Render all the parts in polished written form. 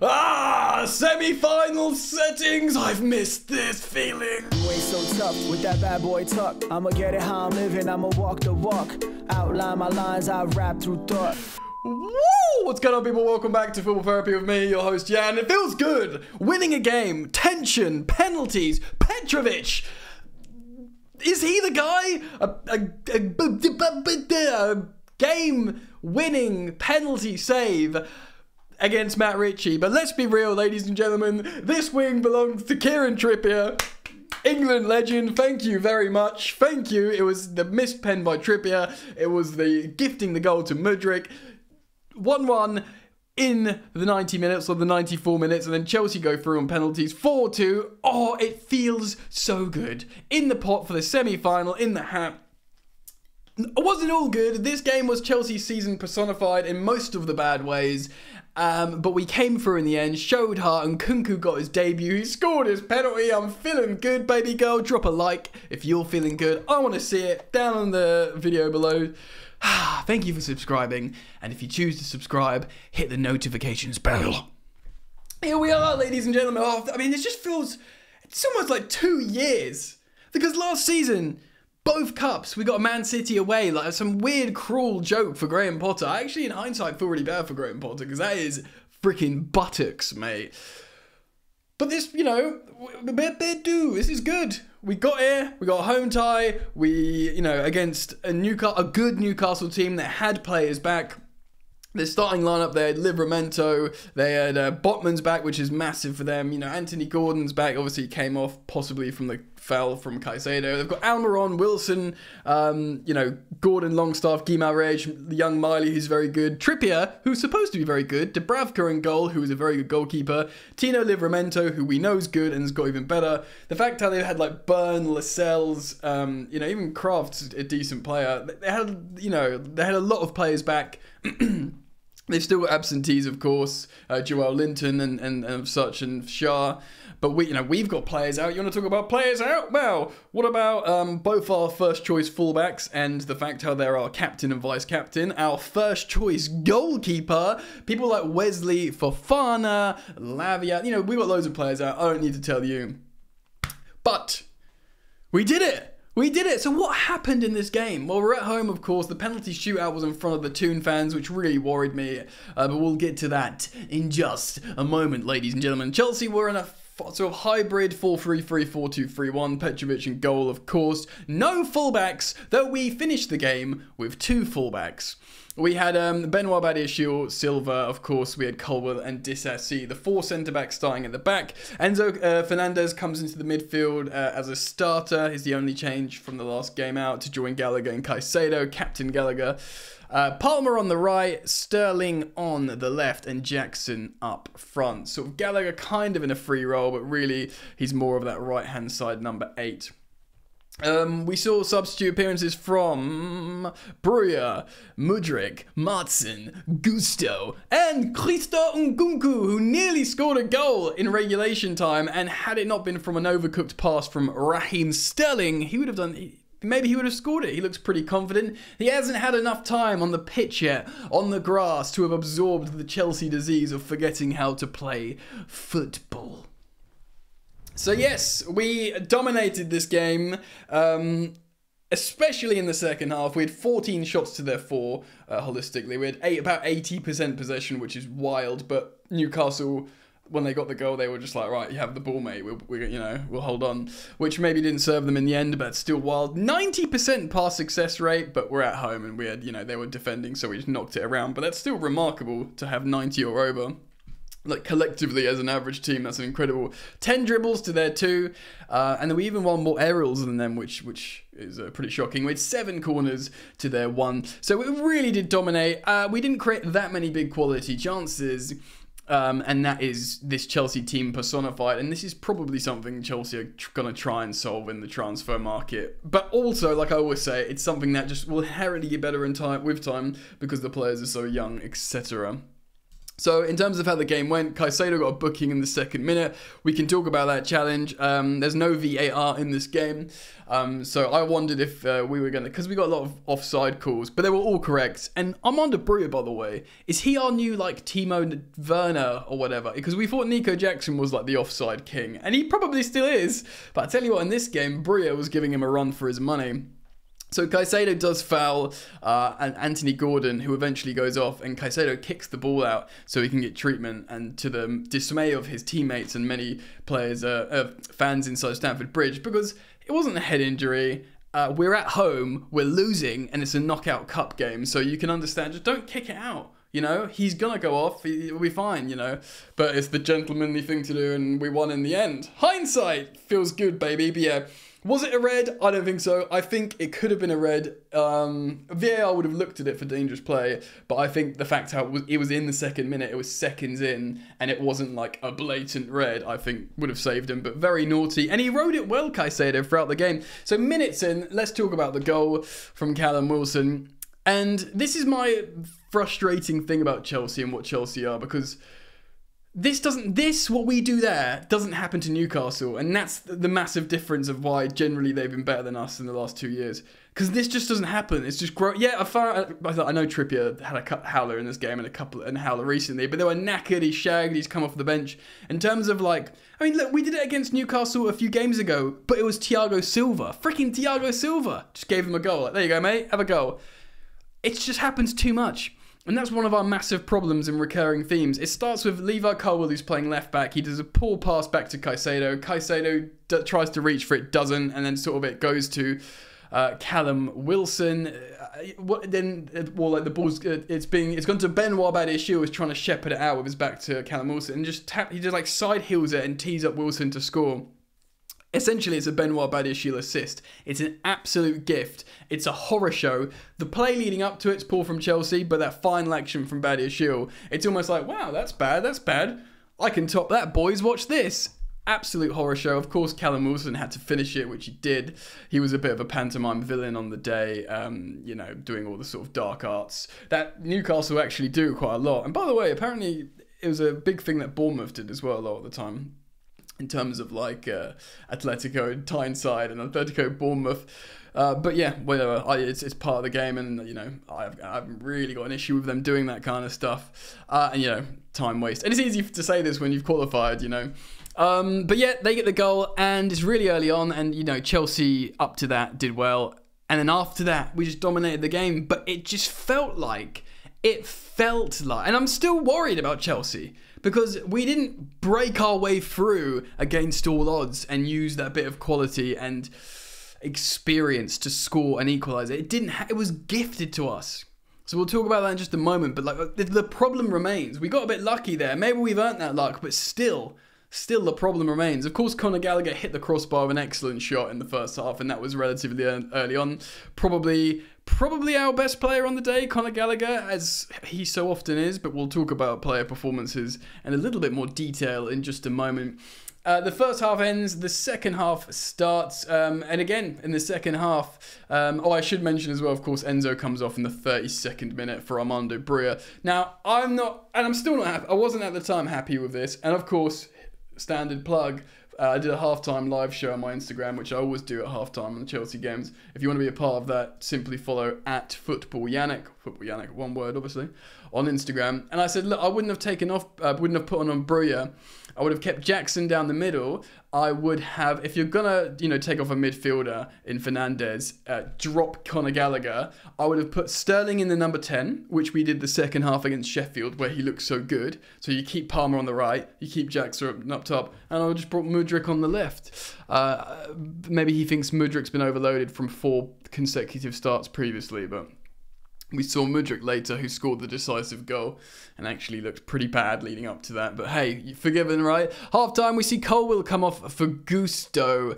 Semi-final settings. I've missed this feeling. You ain't so tough with that bad boy tuck. I'ma get it how I'm living, I'ma walk the walk. Outline my lines, I rap through thought. Woo! What's going on, people? Welcome back to Football Therapy with me, your host Jan. It feels good. Winning a game, tension, penalties, Petrovic. Is he the guy? A game-winning penalty save against MUDRYK. But let's be real, ladies and gentlemen. This wing belongs to Kieran Trippier. England legend, thank you very much. Thank you. It was the missed pen by Trippier. It was the gifting the goal to MUDRYK. 1-1 in the 90 minutes or the 94 minutes, and then Chelsea go through on penalties 4-2. Oh, it feels so good. In the pot for the semi-final, in the hat. It wasn't all good. This game was Chelsea's season personified in most of the bad ways. But we came through in the end, showed heart, and Kunku got his debut. He scored his penalty. I'm feeling good, baby girl. Drop a like if you're feeling good. I want to see it down on the video below. Thank you for subscribing. And if you choose to subscribe, hit the notifications bell. Here we are, ladies and gentlemen. Oh, I mean, it just feels, it's almost like 2 years. Because last season, both cups, we got Man City away, like some weird, cruel joke for Graham Potter. I actually, in hindsight, feel really bad for Graham Potter, because that is freaking buttocks, mate. But this, you know, this is good. We got here, we got a home tie, against a good Newcastle team that had players back. The starting lineup, they had Livramento, they had Botman's back, which is massive for them. You know, Anthony Gordon's back, obviously he came off possibly from the foul from Caicedo. They've got Almiron, Wilson, Gordon, Longstaff, Guimaraes, the young Miley, who's very good. Trippier, who's supposed to be very good. Dubravka in goal, who is a very good goalkeeper. Tino Livramento, who we know is good and has got even better. The fact how they had like Byrne, Lascelles, even Kraft's a decent player. They had a lot of players back. They've still got absentees, of course, Joel Linton and such, and Shah. But we've got players out. You want to talk about players out? Well, what about both our first choice fullbacks and the fact how they're our captain and vice captain, our first choice goalkeeper, people like Wesley Fofana, Lavia. We got loads of players out. I don't need to tell you, but we did it. We did it! So what happened in this game? Well, we're at home, of course. The penalty shootout was in front of the Toon fans, which really worried me. But we'll get to that in just a moment, ladies and gentlemen. Chelsea were in a sort of hybrid 4-3-3, 4-2-3-1. Petrovic in goal, of course. No fullbacks, though we finished the game with 2 fullbacks. We had Benoit Badiashile, Silva, of course. We had Colwell and Disasi, the 4 centre-backs starting at the back. Enzo Fernandez comes into the midfield as a starter. He's the only change from the last game out to join Gallagher and Caicedo, Captain Gallagher. Palmer on the right, Sterling on the left, and Jackson up front. Sort of Gallagher kind of in a free role, but really he's more of that right-hand side number 8. We saw substitute appearances from Breuer, MUDRYK, Martson, Gusto, and Christo Nkunku, who nearly scored a goal in regulation time, and had it not been from an overcooked pass from Raheem Sterling, maybe he would have scored it. He looks pretty confident. He hasn't had enough time on the pitch yet, on the grass, to have absorbed the Chelsea disease of forgetting how to play football. So yes, we dominated this game, especially in the second half. We had 14 shots to their 4, holistically. We had about 80% possession, which is wild. But Newcastle, when they got the goal, they were just like, right, you have the ball, mate. We'll hold on. Which maybe didn't serve them in the end, but still wild. 90% pass success rate, but we're at home, and we had, they were defending, so we just knocked it around. But that's still remarkable to have 90 or over. Like, collectively as an average team, that's an incredible 10 dribbles to their 2, and then we even won more aerials than them, which is pretty shocking. We had 7 corners to their 1, so we really did dominate. We didn't create that many big quality chances, and that is this Chelsea team personified, and this is probably something Chelsea are going to try and solve in the transfer market. But also, like I always say, it's something that just will inherently get better with time, because the players are so young, etc. So in terms of how the game went, Caicedo got a booking in the 2nd minute. We can talk about that challenge. There's no VAR in this game. So I wondered if we were going to, because we got a lot of offside calls, but they were all correct. And Armando Broja, by the way, is he our new like Timo Werner or whatever? Because we thought Nico Jackson was like the offside king, and he probably still is. But I tell you what, in this game, Broja was giving him a run for his money. So Caicedo does foul and Anthony Gordon, who eventually goes off, and Caicedo kicks the ball out so he can get treatment, and to the dismay of his teammates and many players, fans inside Stamford Bridge, because it wasn't a head injury. We're at home, we're losing, and it's a knockout cup game, so you can understand, just don't kick it out. You know, he's going to go off, he'll be fine, you know. But it's the gentlemanly thing to do, and we won in the end. Hindsight feels good, baby, but yeah. Was it a red? I don't think so. I think it could have been a red. VAR would have looked at it for dangerous play, but I think the fact how it was in the 2nd minute, it was seconds in, and it wasn't like a blatant red, I think would have saved him, but very naughty. And he rode it well, Caicedo, throughout the game. So minutes in, let's talk about the goal from Callum Wilson. And this is my frustrating thing about Chelsea and what Chelsea are, because what we do there doesn't happen to Newcastle, and that's the massive difference of why generally they've been better than us in the last 2 years. Because this just doesn't happen. It's just yeah. I know Trippier had a howler in this game and a howler recently, but they were knackered. He's shagged. He's come off the bench. In terms of like, I mean, look, we did it against Newcastle a few games ago, but it was Thiago Silva, freaking Thiago Silva, just gave him a goal. Like, there you go, mate, have a goal. It just happens too much. And that's one of our massive problems and recurring themes. It starts with Levi Colwill, who's playing left back. He does a poor pass back to Caicedo. Caicedo tries to reach for it, doesn't, and then sort of it goes to Callum Wilson. The ball's it's gone to Benoit Badiashile, who's trying to shepherd it out with his back to Callum Wilson, and he just like side heels it and tees up Wilson to score. Essentially, it's a Benoit Badiashile assist. It's an absolute gift. It's a horror show. The play leading up to it's poor from Chelsea, but that final action from Badiashile, it's almost like, wow, that's bad, that's bad. I can top that, boys, watch this. Absolute horror show. Of course, Callum Wilson had to finish it, which he did. He was a bit of a pantomime villain on the day, you know, doing all the sort of dark arts that Newcastle actually do quite a lot. And by the way, apparently it was a big thing that Bournemouth did as well a lot of the time, in terms of like Atletico Tyneside and Atletico Bournemouth. But yeah, whatever. It's part of the game, and you know, I haven't really got an issue with them doing that kind of stuff. And you know, time waste. And it's easy to say this when you've qualified, you know. But yeah, they get the goal, and it's really early on, and you know, Chelsea up to that did well, and then after that we just dominated the game. But it just felt like, and I'm still worried about Chelsea, because we didn't break our way through against all odds and use that bit of quality and experience to score an equaliser. It was gifted to us. So we'll talk about that in just a moment. But like, the problem remains. We got a bit lucky there. Maybe we've earned that luck, but still the problem remains. Of course, Conor Gallagher hit the crossbar with an excellent shot in the first half, and that was relatively early on. Probably our best player on the day, Conor Gallagher, as he so often is, but we'll talk about player performances in a little bit more detail in just a moment. The first half ends, the second half starts, and again, in the second half, I should mention as well, of course, Enzo comes off in the 32nd minute for Armando Broja. Now, I'm still not happy. I wasn't at the time happy with this, and of course, standard plug, I did a halftime live show on my Instagram, which I always do at halftime on the Chelsea games. If you want to be a part of that, simply follow @FootballYannick, Football Yannick, one word obviously, on Instagram. And I said, look, I wouldn't have put on Broja. I would have kept Jackson down the middle. I would have, if you're gonna, you know, take off a midfielder in Fernandes, drop Conor Gallagher. I would have put Sterling in the number 10, which we did the second half against Sheffield, where he looked so good. So you keep Palmer on the right, you keep Jackson up top, and I would just brought MUDRYK on the left. Maybe he thinks MUDRYK's been overloaded from 4 consecutive starts previously, but we saw MUDRYK later, who scored the decisive goal and actually looked pretty bad leading up to that. But hey, you're forgiven, right? Half-time, we see Colwill come off for Gusto.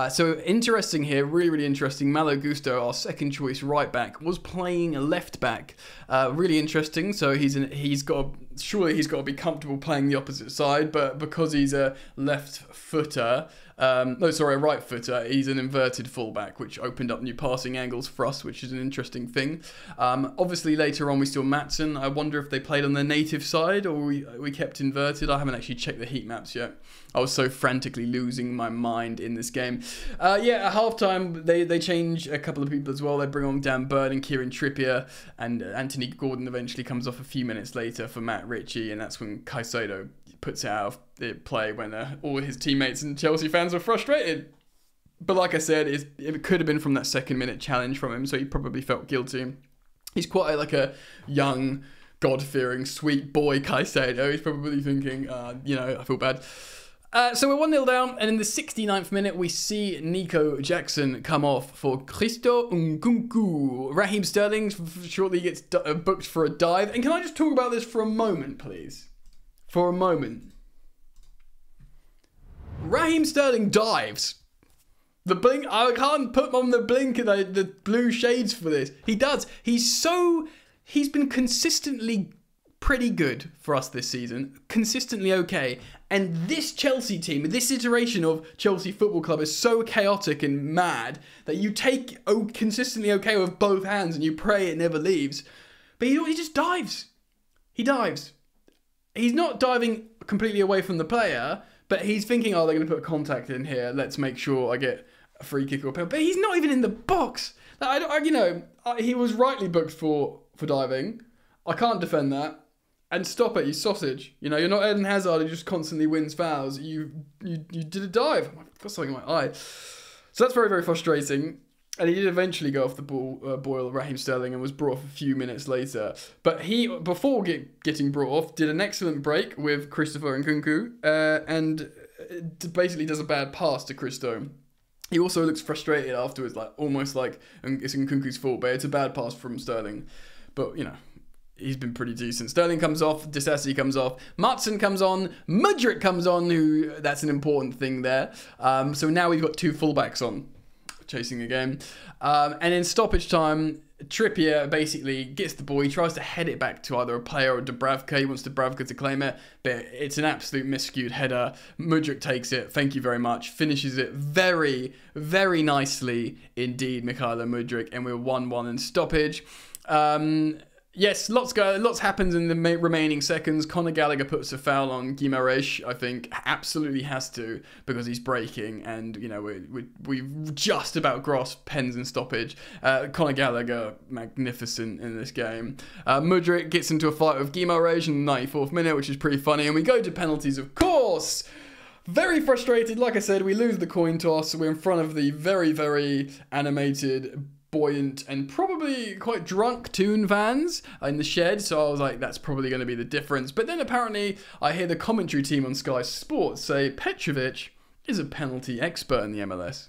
So interesting here, really interesting. Malo Gusto, our second choice right back, was playing a left back. Really interesting. So he's got surely he's got to be comfortable playing the opposite side, but because he's a left footer, a right footer, he's an inverted fullback, which opened up new passing angles for us, which is an interesting thing. Obviously, later on, we saw Maatsen. I wonder if they played on their native side or we kept inverted. I haven't actually checked the heat maps yet. I was so frantically losing my mind in this game. At halftime, they change a couple of people as well. They bring on Dan Burn and Kieran Trippier, and Anthony Gordon eventually comes off a few minutes later for Matt Ritchie, and that's when Caicedo puts it out of the play when all his teammates and Chelsea fans were frustrated. But like I said, it could have been from that second-minute challenge from him, so he probably felt guilty. He's quite like a young, God-fearing, sweet boy, Caicedo. He's probably thinking, I feel bad. So we're 1-0 down, and in the 69th minute, we see Nico Jackson come off for Christo Nkunku. Raheem Sterling shortly gets booked for a dive. And can I just talk about this for a moment, please? For a moment. Raheem Sterling dives. The blink, I can't put on the blink of the blue shades for this. He does. He's been consistently pretty good for us this season. Consistently okay. And this Chelsea team, this iteration of Chelsea Football Club is so chaotic and mad that you take consistently okay with both hands and you pray it never leaves. But he just dives. He dives. He's not diving completely away from the player, but he's thinking, oh, they're going to put a contact in here. Let's make sure I get a free kick or a penalty. But he's not even in the box. He was rightly booked for diving. I can't defend that. And stop it, you sausage. You're not Eden Hazard who just constantly wins fouls. You did a dive. I've got something in my eye. So that's very, very frustrating. And he did eventually go off the boil, Raheem Sterling, and was brought off a few minutes later. But he, before getting brought off, did an excellent break with Christopher Nkunku and basically does a bad pass to Christo. He also looks frustrated afterwards, almost like it's Nkunku's fault, but it's a bad pass from Sterling. But, he's been pretty decent. Sterling comes off, Disasi comes off, Maatsen comes on, MUDRYK comes on, that's an important thing there. So now we've got two fullbacks on, chasing the game. And in stoppage time, Trippier basically gets the ball. He tries to head it back to either a player or Dubravka. He wants Dubravka to claim it, but it's an absolute miscued header. MUDRYK takes it. Thank you very much. Finishes it very, very nicely indeed, Mykhailo MUDRYK, and we're 1-1 in stoppage. Yes, lots happens in the remaining seconds. Conor Gallagher puts a foul on Guimaraes, I think, absolutely has to, because he's breaking, and, we've just about grasped pens in stoppage. Conor Gallagher, magnificent in this game. MUDRYK gets into a fight with Guimaraes in the 94th minute, which is pretty funny, and we go to penalties, of course! Very frustrated, like I said, we lose the coin toss, we're in front of the very, very animated, buoyant and probably quite drunk Toon fans in the shed, so I was like, that's probably going to be the difference. But then apparently I hear the commentary team on Sky Sports say Petrovic is a penalty expert in the MLS.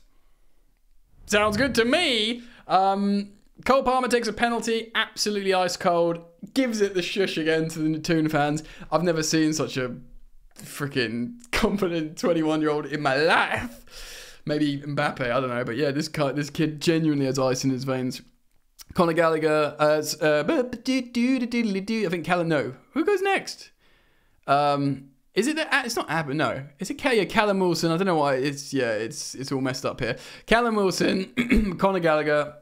Sounds good to me. Cole Palmer takes a penalty, absolutely ice cold, gives it the shush again to the Toon fans. I've never seen such a freaking confident 21-year-old in my life. Maybe Mbappe, I don't know. But yeah, this kid genuinely has ice in his veins. Conor Gallagher, I think Callum, no. Who goes next? Is it it's not Abba, no. Is it Callum Wilson? I don't know why. It's all messed up here. Callum Wilson, Conor Gallagher.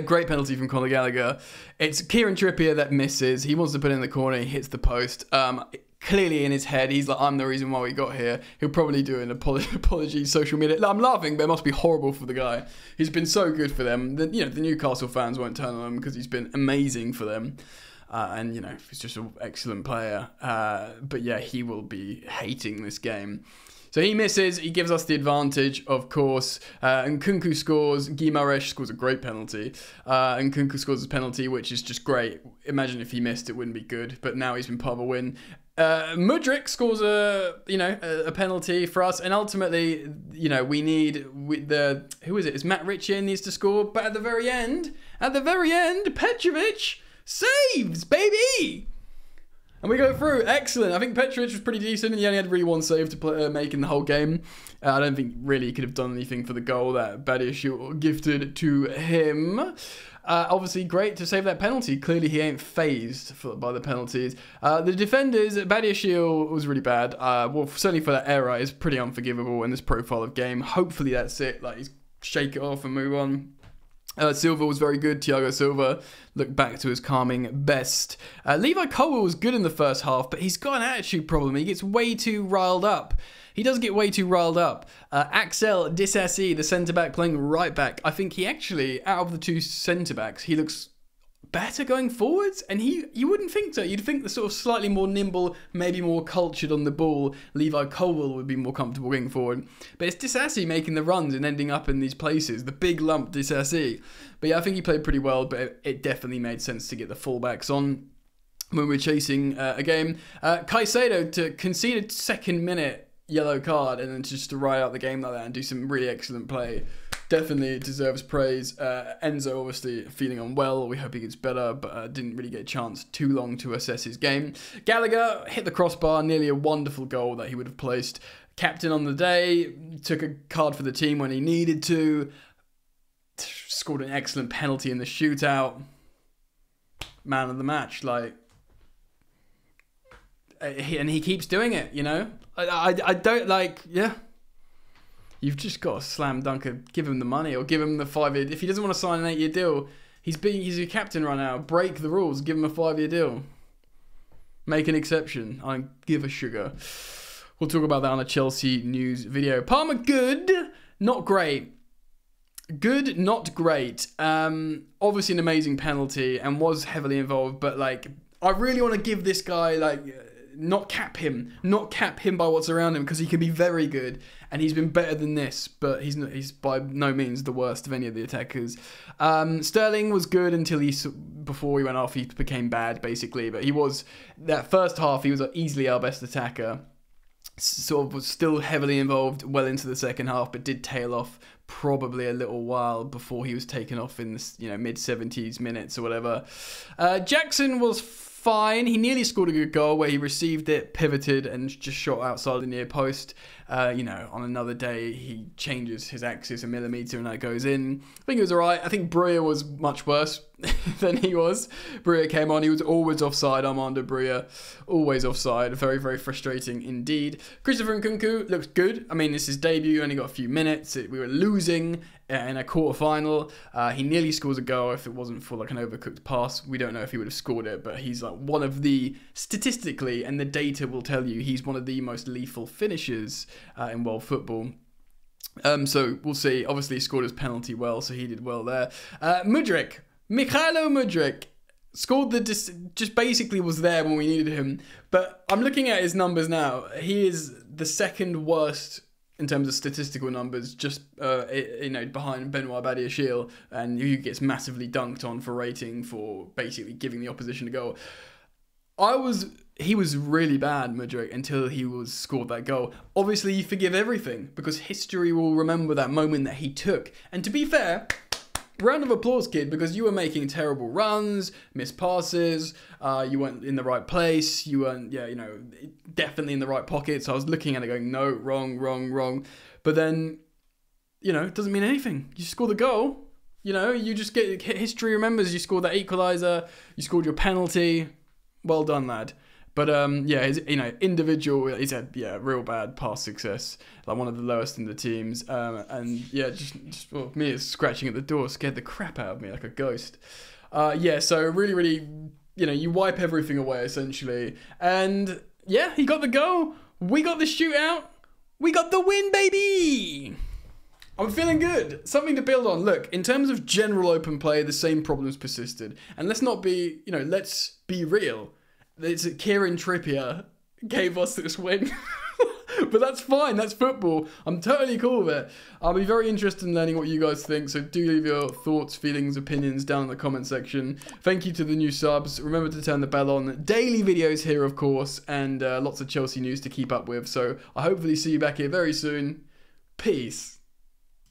Great penalty from Conor Gallagher. It's Kieran Trippier that misses. He wants to put it in the corner. He hits the post. Clearly in his head, he's like, I'm the reason why we got here. He'll probably do an apology social media. I'm laughing, but it must be horrible for the guy. He's been so good for them. The Newcastle fans won't turn on him because he's been amazing for them. And, he's just an excellent player. But yeah, he will be hating this game. So he misses, he gives us the advantage, of course. Nkunku scores, Guimaraes scores a great penalty. Nkunku scores a penalty, which is just great. Imagine if he missed, it wouldn't be good. But now he's been part of a win. MUDRYK scores a penalty for us, and ultimately, we need who is it? It's Matt Ritchie needs to score, but at the very end, Petrovic saves, baby. And we go through. Excellent. I think Petrovic was pretty decent, and he only had really one save to make in the whole game. I don't think really he could have done anything for the goal that Badiashile gifted to him. Obviously, great to save that penalty. Clearly, he ain't phased by the penalties. The defenders, Badiashile was really bad. Well, certainly for that error, is pretty unforgivable in this profile of game. Hopefully, that's it. Like, he's shake it off and move on. Silva was very good. Thiago Silva looked back to his calming best. Levi Colwill was good in the first half, but he's got an attitude problem. He gets way too riled up. He does get way too riled up. Axel Disasi, the centre-back playing right-back, I think he actually, out of the two centre-backs, he looks better going forwards, and you wouldn't think so. You'd think the sort of slightly more nimble, maybe more cultured on the ball, Levi Colwill would be more comfortable going forward. But it's Disasi making the runs and ending up in these places, the big lump Disasi. But yeah, I think he played pretty well, but it definitely made sense to get the fullbacks on when we're chasing a game. Caicedo to concede a second-minute yellow card and then just to ride out the game like that and do some really excellent play. Definitely deserves praise. Enzo obviously feeling unwell. We hope he gets better, but didn't really get a chance too long to assess his game. Gallagher hit the crossbar, nearly a wonderful goal that he would have placed. Captain on the day, took a card for the team when he needed to. Scored an excellent penalty in the shootout. Man of the match, like. And he keeps doing it, you know? I don't like, yeah. You've just got to slam dunker, give him the money or give him the 5-year. If he doesn't want to sign an 8-year deal, he's your captain right now. Break the rules, give him a 5-year deal. Make an exception. I don't give a sugar. We'll talk about that on a Chelsea news video. Palmer, good, not great. Good, not great. Obviously an amazing penalty and was heavily involved, but like, I really want to give this guy like. Not cap him by what's around him because he can be very good and he's been better than this, but he's by no means the worst of any of the attackers. Sterling was good until before he went off, he became bad basically, but he was, that first half, he was easily our best attacker. Sort of was still heavily involved well into the second half, but did tail off probably a little while before he was taken off in the mid-70s minutes or whatever. Jackson was fine. He nearly scored a good goal where he received it, pivoted, and just shot outside the near post. On another day, he changes his axis a millimetre and that goes in. I think it was alright. I think Breuer was much worse than he was. Breuer came on. He was always offside, Armando Breuer. Always offside. Very, very frustrating indeed. Christopher Nkunku looks good. I mean, it's his debut. Only got a few minutes. We were losing in a quarter-final. He nearly scores a goal if it wasn't for like an overcooked pass. We don't know if he would have scored it, but he's like one of the, statistically, and the data will tell you, he's one of the most lethal finishers in world football. So we'll see. Obviously he scored his penalty well, so he did well there. MUDRYK, Mikhailo MUDRYK scored just basically was there when we needed him. But I'm looking at his numbers now. He is the second worst in terms of statistical numbers, just behind Benoit Badiashile, and who gets massively dunked on for rating for basically giving the opposition a goal. He was really bad, MUDRYK, until he scored that goal. Obviously, you forgive everything because history will remember that moment that he took. And to be fair, round of applause, kid, because you were making terrible runs, missed passes, you weren't in the right place, you weren't, definitely in the right pocket. So I was looking at it going, no, wrong. But then, it doesn't mean anything. You score the goal, you just get, history remembers you scored that equaliser, you scored your penalty. Well done, lad. But his individual, he's had real bad pass success, like one of the lowest in the teams. Me is scratching at the door, scared the crap out of me like a ghost. So really, you wipe everything away essentially. And yeah, he got the goal. We got the shootout. We got the win, baby. I'm feeling good. Something to build on. Look, in terms of general open play, the same problems persisted. And let's not be, let's be real. It's Kieran Trippier gave us this win. But that's fine. That's football. I'm totally cool with it. I'll be very interested in learning what you guys think. So do leave your thoughts, feelings, opinions down in the comment section. Thank you to the new subs. Remember to turn the bell on. Daily videos here, of course. And lots of Chelsea news to keep up with. So I hopefully see you back here very soon. Peace.